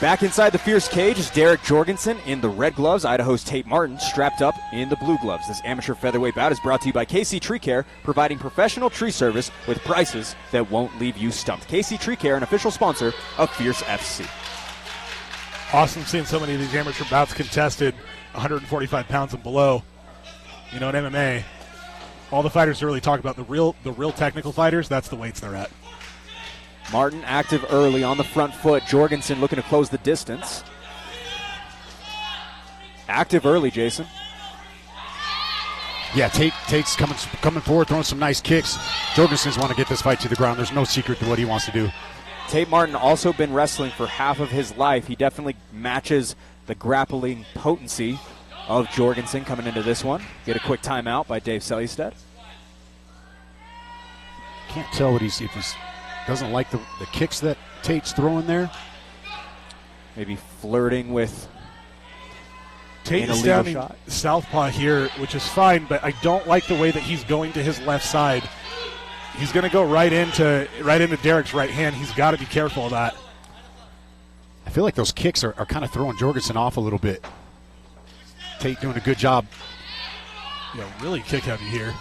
Back inside the fierce cage is Derick Jorgensen in the red gloves. Idaho's Taite Martin strapped up in the blue gloves. This amateur featherweight bout is brought to you by KC Tree Care, providing professional tree service with prices that won't leave you stumped. KC Tree Care, an official sponsor of Fierce FC. Awesome seeing so many of these amateur bouts contested 145 pounds and below. You know, in MMA, all the fighters really talk about the real technical fighters. That's the weights they're at. Martin active early on the front foot. Jorgensen looking to close the distance. Active early, Jason. Yeah, Tate's coming forward, throwing some nice kicks. Jorgensen's want to get this fight to the ground. There's no secret to what he wants to do. Taite Martin also been wrestling for half of his life. He definitely matches the grappling potency of Jorgensen coming into this one. Get a quick timeout by Dave Selustad. Can't tell what if he's doesn't like the kicks that Tate's throwing there. Maybe flirting with Tate is standing southpaw here, which is fine, but I don't like the way that he's going to his left side. He's going to go right into Derick's right hand. He's got to be careful of that. I feel like those kicks are kind of throwing Jorgensen off a little bit. Tate doing a good job. Yeah, really kick heavy here.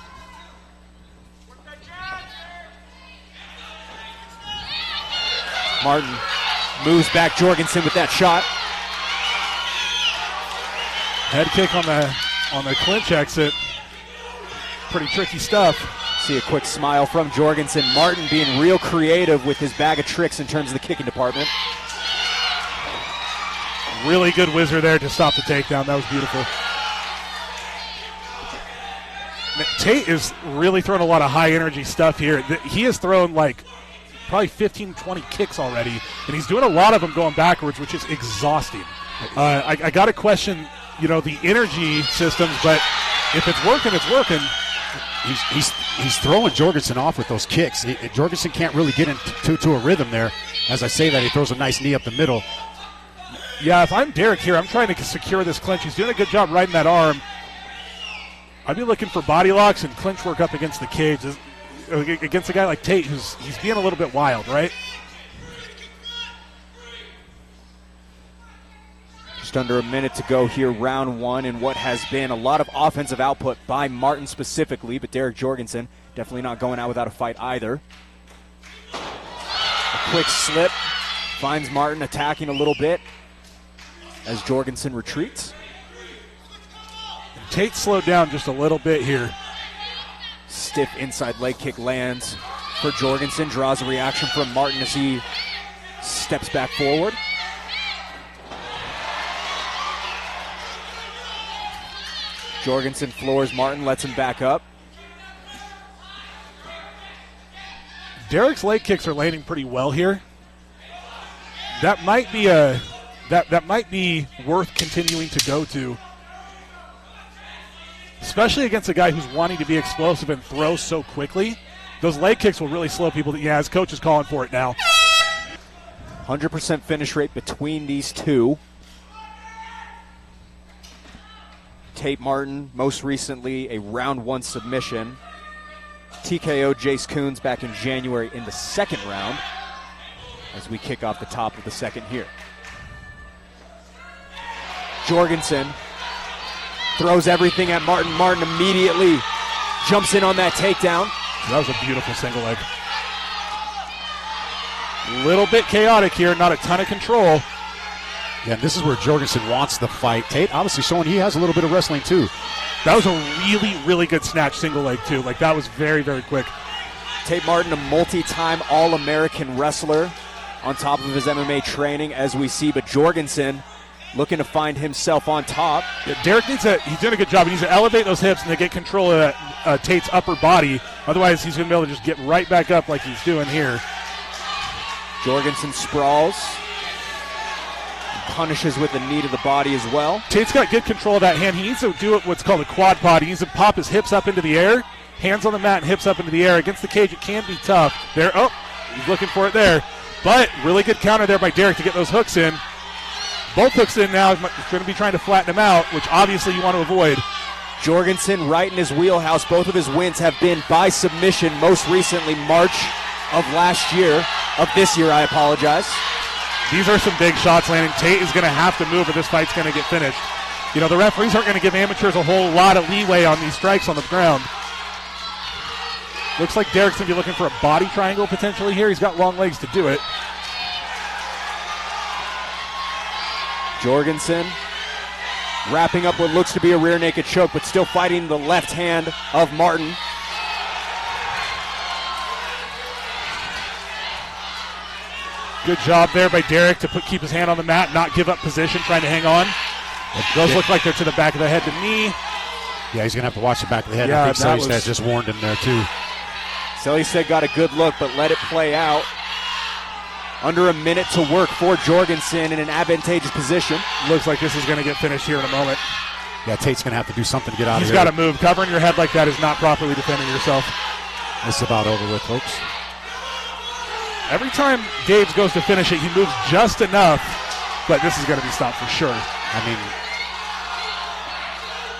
Martin moves back Jorgensen with that shot. Head kick on the clinch exit. Pretty tricky stuff. See a quick smile from Jorgensen. Martin being real creative with his bag of tricks in terms of the kicking department. Really good whizzer there to stop the takedown. That was beautiful. Tate is really throwing a lot of high energy stuff here. He has thrown like probably 15, 20 kicks already, and he's doing a lot of them going backwards, which is exhausting. I got to question, the energy systems, but if it's working, it's working. He's throwing Jorgensen off with those kicks. Jorgensen can't really get into a rhythm there. As I say that, he throws a nice knee up the middle. Yeah, if I'm Derick here, I'm trying to secure this clinch. He's doing a good job riding that arm. I'd be looking for body locks and clinch work up against the cage. Against a guy like Tate, he's being a little bit wild, right? Just under a minute to go here, round one, and what has been a lot of offensive output by Martin specifically, but Derick Jorgensen definitely not going out without a fight either. A quick slip finds Martin attacking a little bit as Jorgensen retreats. Tate slowed down just a little bit here. Stiff inside leg kick lands for Jorgensen, draws a reaction from Martin as he steps back forward. Jorgensen floors Martin, lets him back up. Derick's leg kicks are landing pretty well here. That might be that might be worth continuing to go to. Especially against a guy who's wanting to be explosive and throw so quickly. Those leg kicks will really slow people. Yeah, his coach is calling for it now. 100% finish rate between these two. Taite Martin, most recently a round one submission. TKO Jace Coons back in January in the second round as we kick off the top of the second here. Jorgensen throws everything at Martin. Martin immediately jumps in on that takedown. That was a beautiful single leg. Little bit chaotic here, not a ton of control. Yeah, this is where Jorgensen wants the fight. Tate obviously showing he has a little bit of wrestling too. That was a really, really good snatch single leg too. Like that was very, very quick. Taite Martin, a multi-time All-American wrestler on top of his MMA training as we see, but Jorgensen looking to find himself on top. Yeah, Derick he's doing a good job. He needs to elevate those hips and to get control of Tate's upper body. Otherwise, he's going to be able to just get right back up like he's doing here. Jorgensen sprawls. Punishes with the knee to the body as well. Tate's got good control of that hand. He needs to do what's called a quad pod. He needs to pop his hips up into the air, hands on the mat and hips up into the air. Against the cage, it can be tough. There, he's looking for it there. But really good counter there by Derick to get those hooks in. Both hooks in now. He's going to be trying to flatten him out, which obviously you want to avoid. Jorgensen right in his wheelhouse. Both of his wins have been by submission, most recently March of this year, I apologize. These are some big shots landing. Tate is going to have to move or this fight's going to get finished. You know, the referees aren't going to give amateurs a whole lot of leeway on these strikes on the ground. Looks like Derick's going to be looking for a body triangle potentially here. He's got long legs to do it. Jorgensen wrapping up what looks to be a rear naked choke, but still fighting the left hand of Martin. Good job there by Derick to keep his hand on the mat, not give up position, trying to hang on. Those look like they're to the back of the head to me. Yeah, he's going to have to watch the back of the head. Yeah, I think Selistad just warned him there, too. Selistad got a good look, but let it play out. Under a minute to work for Jorgensen in an advantageous position. Looks like this is going to get finished here in a moment. Yeah, Tate's going to have to do something to get out of here. He's got to move. Covering your head like that is not properly defending yourself. It's about over with, folks. Every time Daves goes to finish it, he moves just enough, but this is going to be stopped for sure. I mean,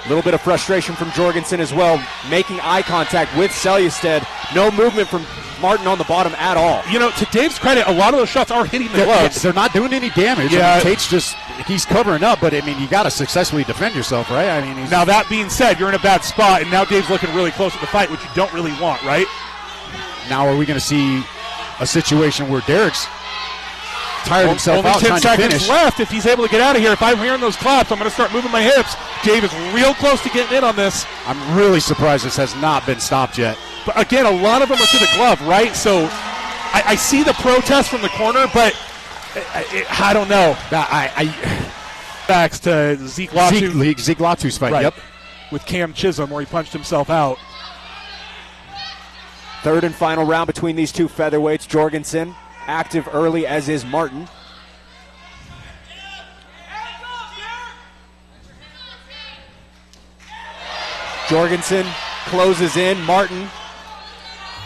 a little bit of frustration from Jorgensen as well, making eye contact with Selistad. No movement from Martin on the bottom at all. You know, to Dave's credit, a lot of those shots are hitting the gloves. They're not doing any damage. Yeah. I mean, Tate's just, he's covering up, but I mean, you got to successfully defend yourself, right? I mean, now that being said, you're in a bad spot, and now Dave's looking really close to the fight, which you don't really want, right? Now are we going to see a situation where Derick's tired himself out trying to finish? Only 10 seconds left. If he's able to get out of here, if I'm hearing those claps, I'm going to start moving my hips. Dave is real close to getting in on this. I'm really surprised this has not been stopped yet. But again, a lot of them are to the glove, right? So I see the protest from the corner, but I don't know. Backs to Zeke Latu. Zeke Latu's fight, right. Yep. With Cam Chisholm, where he punched himself out. Third and final round between these two featherweights. Jorgensen active early, as is Martin. Jorgensen closes in. Martin.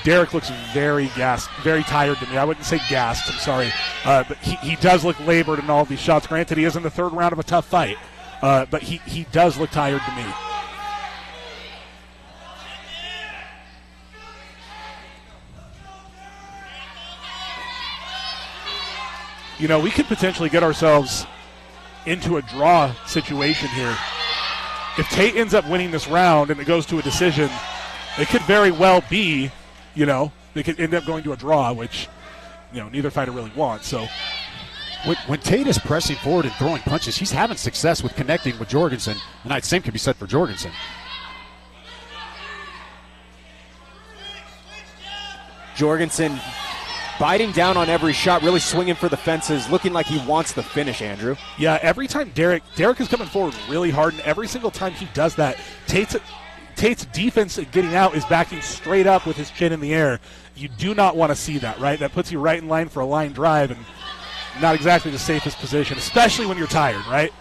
Derick looks very gassed, very tired to me. I wouldn't say gassed, I'm sorry. But he does look labored in all of these shots. Granted, he is in the third round of a tough fight. But he does look tired to me. You know, we could potentially get ourselves into a draw situation here. If Tate ends up winning this round and it goes to a decision, it could very well be, you know, they could end up going to a draw, which, you know, neither fighter really wants. So when Tate is pressing forward and throwing punches, he's having success with connecting with Jorgensen, and the same can be said for Jorgensen. Jorgensen biting down on every shot, really swinging for the fences, looking like he wants the finish, Andrew. Yeah, every time Derick is coming forward really hard, and every single time he does that, Tate's defense getting out is backing straight up with his chin in the air. You do not want to see that, right? That puts you right in line for a line drive, and not exactly the safest position, especially when you're tired, right?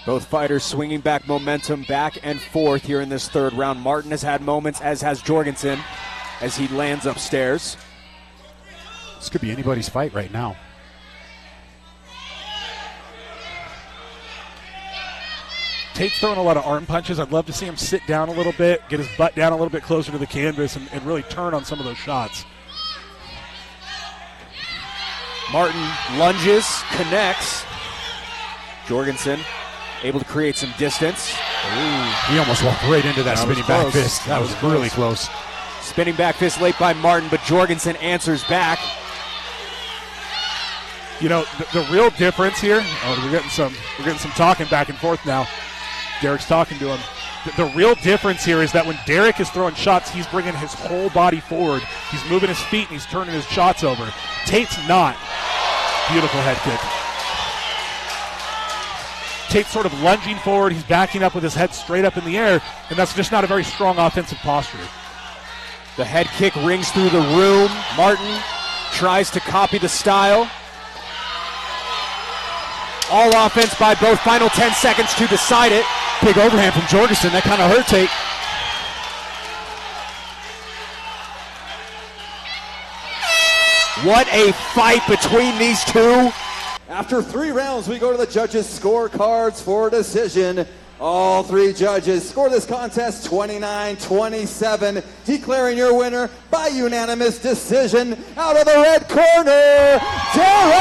Both fighters swinging back momentum back and forth here in this third round. Martin has had moments, as has Jorgensen, as he lands upstairs. This could be anybody's fight right now. Tate's throwing a lot of arm punches. I'd love to see him sit down a little bit, get his butt down a little bit closer to the canvas, and really turn on some of those shots. Martin lunges, connects. Jorgensen able to create some distance. Ooh. He almost walked right into that spinning back fist. That was really close. Spinning back fist late by Martin, but Jorgensen answers back. You know, the real difference here, we're getting some talking back and forth now. Derick's talking to him. The real difference here is that when Derick is throwing shots, he's bringing his whole body forward. He's moving his feet and he's turning his shots over. Tate's not. Beautiful head kick. Tate's sort of lunging forward. He's backing up with his head straight up in the air, and that's just not a very strong offensive posture. The head kick rings through the room. Martin tries to copy the style. All offense by both. Final 10 seconds to decide it. Big overhand from Jorgensen. That kind of hurt Tate. What a fight between these two. After 3 rounds, we go to the judges' scorecards for a decision. All three judges score this contest 29-27, declaring your winner by unanimous decision out of the red corner, Derick!